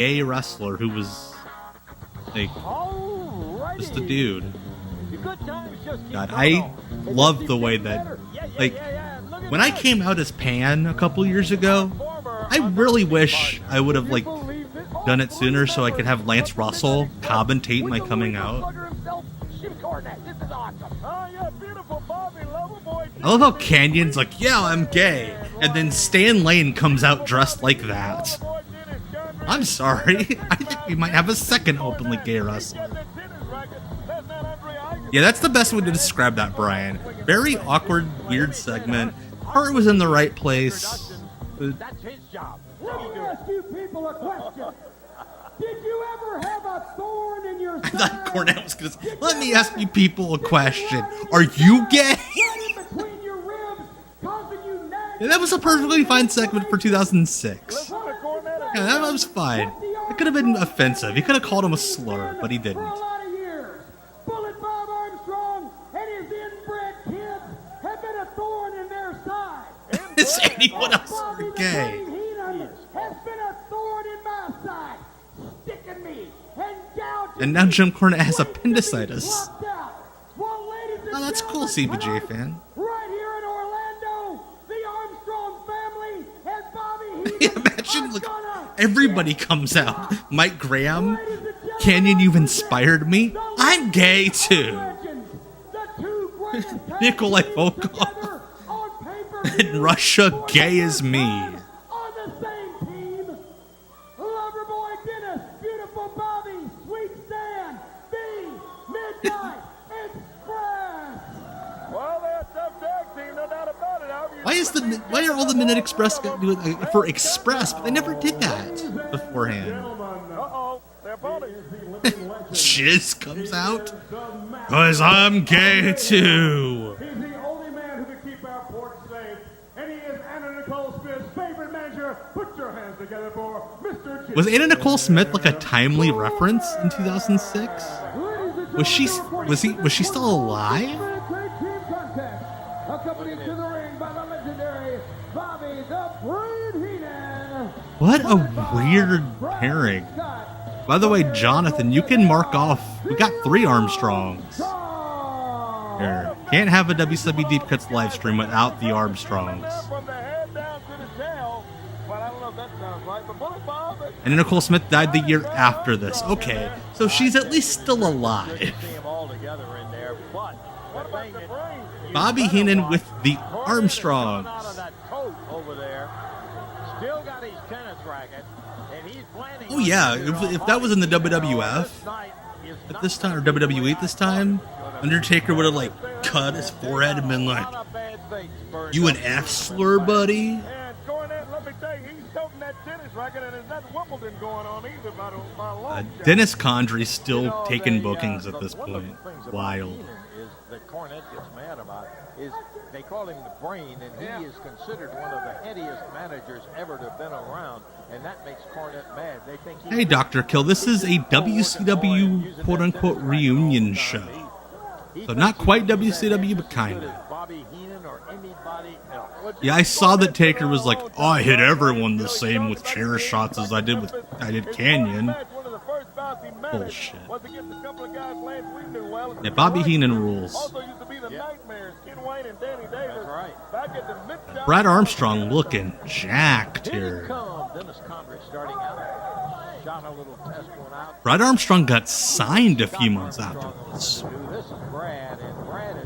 gay wrestler who was like just a dude. God, I love the way that, like, when I came out as Pan a couple years ago, I really wish I would have, like, done it sooner so I could have Lance Russell commentate my coming out. I love how Kanyon's like, yeah, I'm gay, and then Stan Lane comes out dressed like that. I'm sorry, I think we might have a second openly gay wrestler. Yeah, that's the best way to describe that, Brian. Very awkward, weird segment. Hart was in the right place. That's his job. Let me ask you people a question. Did you ever have a thorn in your side? I thought Cornette was going to say, let me ask you people a question. Are you gay? Yeah, that was a perfectly fine segment for 2006. Yeah, that was fine. It could have been offensive. He could have called him a slur, but he didn't. Bullet Bob Armstrong and his inbred kids have been a thorn in their side. Is anyone else gay? Bobby Heenan has been a thorn in my side, sticking me and gouging. And now Jim Cornette has appendicitis. Oh, that's cool, CBJ fan. Right here in Orlando, the Armstrong family has Bobby Heenan. Imagine, like, everybody comes out. Mike Graham, Kanyon, you've inspired me. I'm gay too. Nikolai Volkov and Russia, gay as me. On the same team, Loverboy Dennis, beautiful Bobby, Sweet Stan, the Midnight Express. Well, they're a tough tag team, no doubt about it. Why are all the Midnight Express doing for Express? But they never did that beforehand. Uh-oh, their opponent. Shiz comes out, 'cause I'm gay too. He's the only man who can keep our port safe, and he is Anna Nicole Smith's favorite manager. Put your hands together for Mr. Jim. Was Anna Nicole Smith like a timely reference in 2006? Was she still alive? Accompanied to the ring by the legendary Bobby the Brain Heenan. What a weird pairing. By the way, Jonathan, you can mark off. We got 3 Armstrongs. Here. Can't have a WCW Deep Cuts live stream without the Armstrongs. And Nicole Smith died the year after this. Okay, so she's at least still alive. Bobby Heenan with the Armstrongs. Oh yeah, if that was in the WWF at this time, or WWE at this time, Undertaker would have like cut his forehead and been like, "You an F slur, buddy?" Dennis Condrey still taking bookings at this point. Wild. That Cornette gets mad about is they call him the Brain, and he is considered one of the headiest managers ever to have been around, and that makes Cornette mad. They think hey, Dr. Kill, this is a WCW quote-unquote reunion show. So not quite WCW, but kind of. Yeah, I saw that Taker was like, oh, I hit everyone the same with chair shots as I did Kanyon. Bullshit. Yeah, Bobby Heenan rules. Brad Armstrong looking jacked here. Brad Armstrong got signed a few months after this. This is Brad, and Brad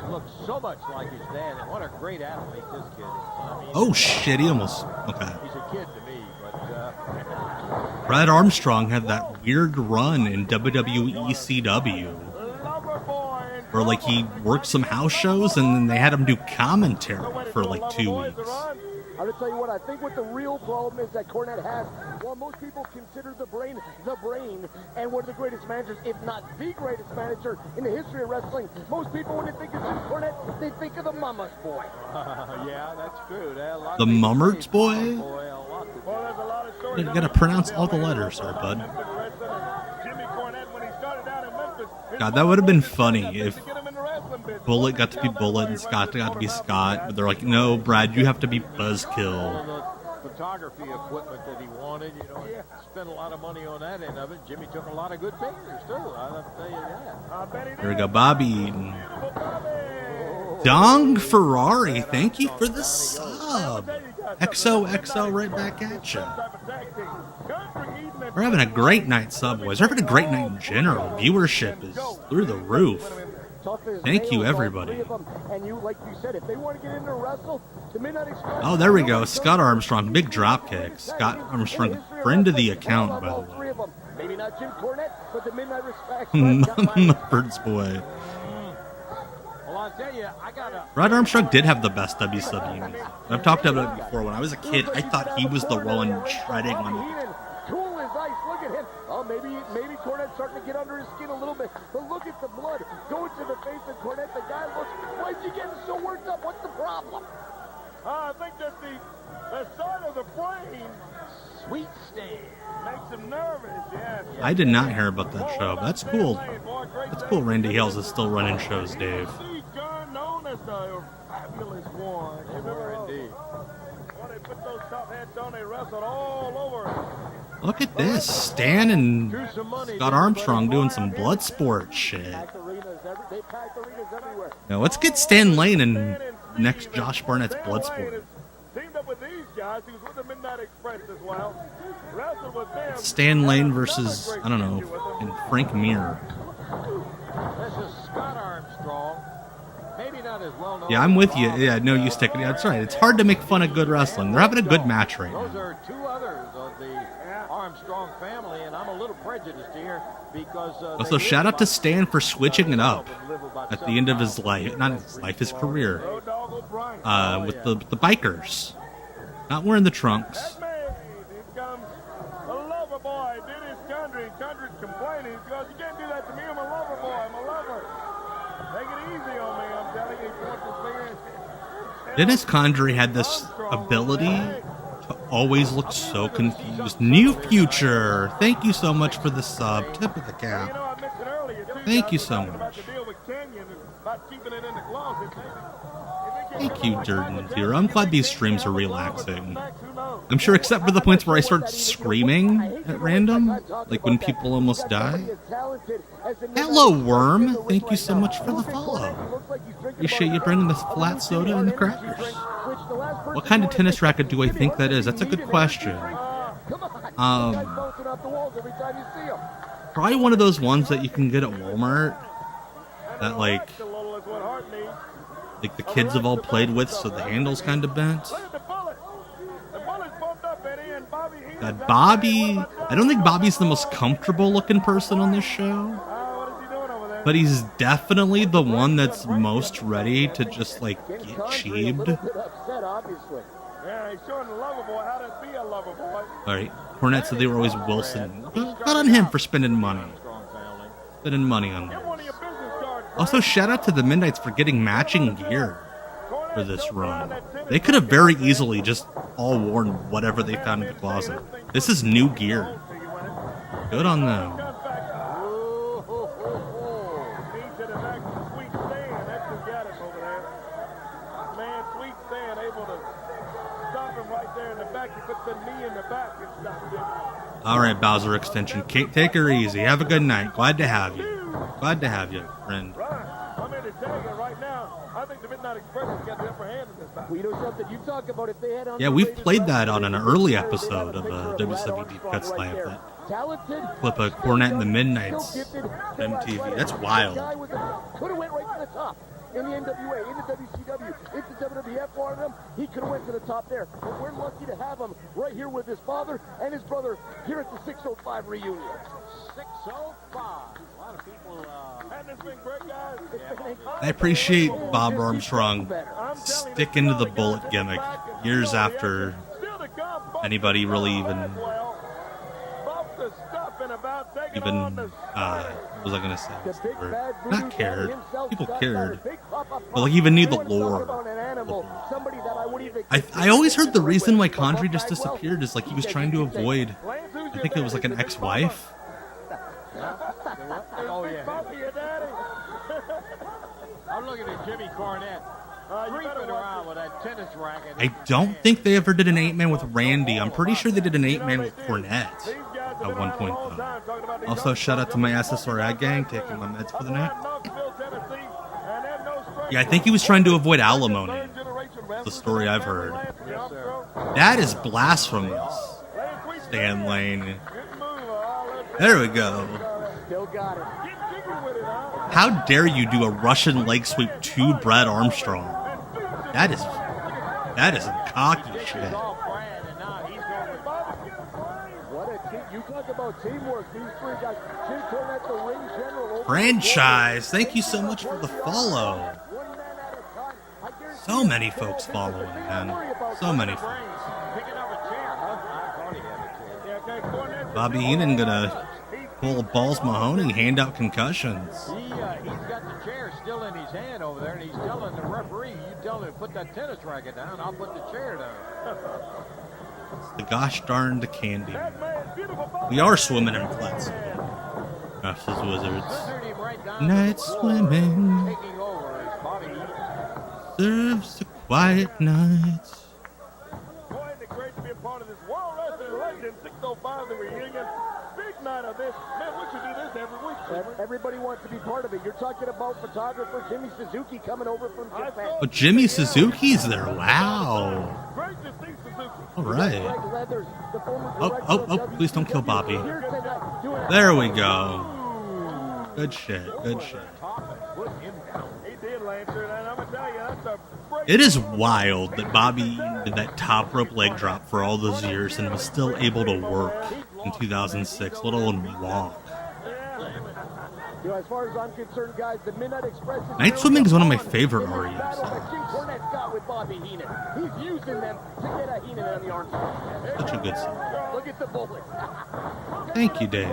looks so much like his dad, and what a great athlete this kid is. I mean, oh shit, he almost... Okay. He's a kid to me, but... Brad Armstrong had that weird run in WWE ECW, where like he worked some house shows and then they had him do commentary for like 2 weeks. I'm going to tell you what, I think what the real problem is that Cornette has, well, most people consider the Brain, and one of the greatest managers, if not the greatest manager in the history of wrestling. Most people, when they think of Jim Cornette, they think of the Mama's Boy. Yeah, that's true. The Mummer's Boy? You gotta pronounce all the letters there, bud. God, that would have been funny if Bullet got to be Bullet and Scott got to be Scott, but they're like, no, Brad, you have to be Buzzkill. photography equipment that he wanted. You know, spent a lot of money on that end of it. Jimmy took a lot of good pictures too. I'll have to tell you that. Here we go, Bobby Eaton. Dong Ferrari, thank you for the sub. XOXO right back at you. We're having a great night, Subways. We're having a great night in general. Viewership is through the roof. Thank you, everybody. Oh, there we go. Scott Armstrong, big drop kick. Scott Armstrong, friend of the account, by the way. Maybe not Jim Cornette, but the Midnight Respect. Bird's boy. Well, I'll tell you, Rod Armstrong did have the best WCW music. I've talked about it before. When I was a kid, I thought he was the one shredding on it. Cool as ice. Look at him. Oh, maybe Cornette's starting to get under his skin a little bit. But look at the blood going to the face of Cornette. The guy looks. Why is he getting so worked up? What's the problem? I think that the side of the brain, Sweet Stand, makes him nervous. Yes. I did not hear about that show, but that's cool. That's cool. Randy Hales is still running shows, Dave. Known as the fabulous one. Indeed. When they put those top hats on, they wrestled all over. Look at this. Stan and Scott Armstrong doing some blood sport shit. Now let's get Stan Lane in next Josh Barnett's blood sport. Teamed up with these guys. He was with the Midnight Express as well. Wrestled with them. Stan Lane versus, I don't know, and Frank Mir. This is Scott Armstrong. Maybe not as well known. Yeah, I'm with you. Yeah, no use taking it. That's right. It's hard to make fun of good wrestling. They're having a good match right Those now. are two others of the Armstrong family, and I'm a little prejudiced here because. Also, shout out to Stan for switching it up at the end of his life, not his life, his career, with the bikers, not wearing the trunks. Here comes a lover boy, Dennis Condrey. Condrey's complaining because you can't do that to me. I'm a lover boy. I'm a lover. Take it easy on me. I'm telling you. He points his finger. Dennis Condrey had this ability to always look so confused. New Future, thank you so much for the sub. Tip of the You know, cap. I mentioned earlier, too, Thank you guys, so about much. the deal with Kanyon and about keeping it in the closet. Thank you, Durden Zero. I'm glad these streams are relaxing. I'm sure except for the points where I start screaming at random, like when people almost die. Hello, Worm. Thank you so much for the follow. Appreciate you bringing this flat soda and the crackers. What kind of tennis racket do I think that is? That's a good question. Probably one of those ones that you can get at Walmart that like the kids have all played with, so the handle's kind of bent. God, Bobby, I don't think Bobby's the most comfortable looking person on this show, but he's definitely the one that's most ready to just like get cheaped. Yeah, he's showing the lover boy how to be a lover boy. Alright, Cornette said they were always Wilson. Not on him for spending money. Spending money on this. Also, shout out to the Midnights for getting matching gear for this run. They could have very easily just all worn whatever they found in the closet. This is new gear. Good on them. Alright, Bowser Extension. Take her easy. Have a good night. Glad to have you. Glad to have you, friend. I'm here to tell you right now, I think the Midnight Express has got the upper hand in this battle. Well, you know something? You talk about if they had Yeah, we've played that on an early episode of WCW Deep Cuts Live. That clip of Cornette and the Midnights MTV. That's wild. Could have went right to the top. In the NWA, in the WCW, if the WWF wanted him, he could have went to the top there. But we're lucky to have him right here with his father and his brother here at the 605 reunion. 605. A lot of people. Hasn't this been great, guys? I appreciate Bob Armstrong sticking to the bullet gimmick years after anybody really even what was I gonna say? Or not cared. People cared. But like even knew the lore. I always heard the reason why Condrey just disappeared is like he was trying to avoid, I think it was like an ex-wife. Oh, yeah. I'm looking at Jimmy Cornette. creeping around with that tennis racket. I don't think they ever did an 8-man with Randy. I'm pretty sure they did an 8-man with Cornette at one point, though. Also, shout out to my SSR ad gang taking my meds for the night. Yeah, I think he was trying to avoid alimony. That's the story I've heard. That is blasphemous. Stan Lane. There we go. Still got it. How dare you do a Russian leg sweep to Brad Armstrong? That is some cocky shit. What a team. You talk about teamwork. These three guys. Jim Cornette, the ring general. Franchise, thank you so much for the follow. So many folks following, man. So many folks. Bobby Eaton gonna pull Balls Mahoney, hand out concussions. He's got the chair still in his hand over there, and he's telling the referee, you tell him to put that tennis racket down, I'll put the chair down. It's the gosh darned candy. We are swimming in Klutz. Versus Wizards. Night swimming. Taking over is Bobby Eaton. Serves a quiet night. Boy, isn't it great to be a part of this World Wrestling Legend 605 the reunion. Big night of this. Man, we should do this every week. Everybody wants to be part of it. You're talking about photographer Jimmy Suzuki coming over from Japan. Oh, Jimmy Suzuki's there. Wow. Great to see Suzuki. All right. Oh, please don't kill Bobby. There we go. Good shit. Good shit. He did, Lancer, and I'm going to tell you, that's a great... It is wild that Bobby did that top rope leg drop for all those years and was still able to work in 2006, let alone walk. You know, as far as I'm concerned, guys, the Midnight Express is Night Swimming is one of my favorite REM that songs. Jim Cornette's got with Bobby Heenan. He's using them to get a Heenan on the Armstrongs. Such a good song. Look at the bullet. Thank you, Dave.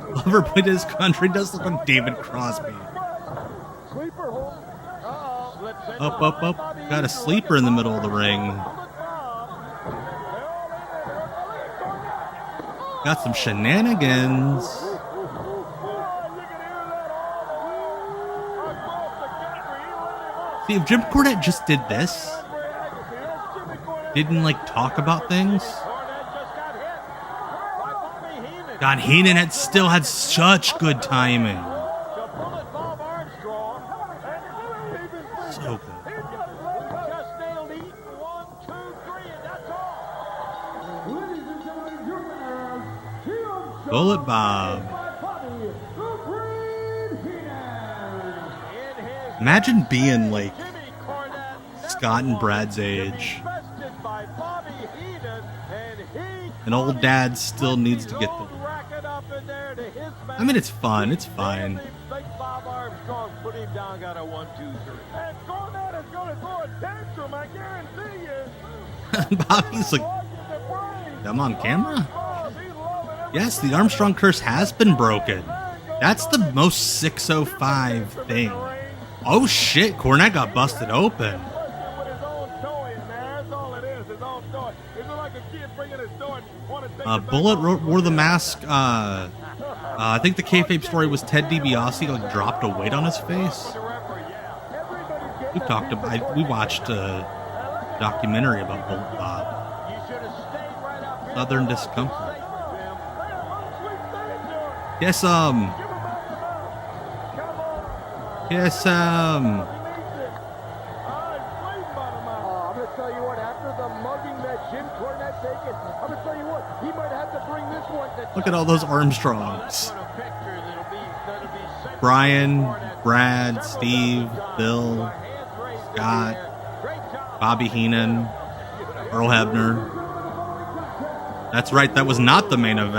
Lover played his country does look like David Crosby. Sleeper hold. Up. Got a sleeper in the middle of the ring. Got some shenanigans. See, if Jim Cornette just did this, didn't like talk about things. God, Heenan still had such good timing. So good. Bullet Bob. Imagine being like Scott and Brad's age. And old dad still needs to get the... I mean, it's fun. It's fine. Big Bob Armstrong put him down, got a 1, 2, 3. And Cornette is going to throw a tantrum, I guarantee you. Bobby's like, I'm on camera? Yes, the Armstrong curse has been broken. That's the most 605 thing. Oh shit, Cornette got busted open. Bullet wore the mask. I think the kayfabe story was Ted DiBiase like dropped a weight on his face. We talked about. We watched a documentary about Bullet Bob. Southern discomfort. Yes, Yes, I'm going to tell you what, after the mugging that Jim Cornette taken, I'm going to tell you what, he might have to bring this one to... Look at all those Armstrongs. Brian, Brad, Steve, Bill, Scott, Bobby Heenan, Earl Hebner. That's right, that was not the main event.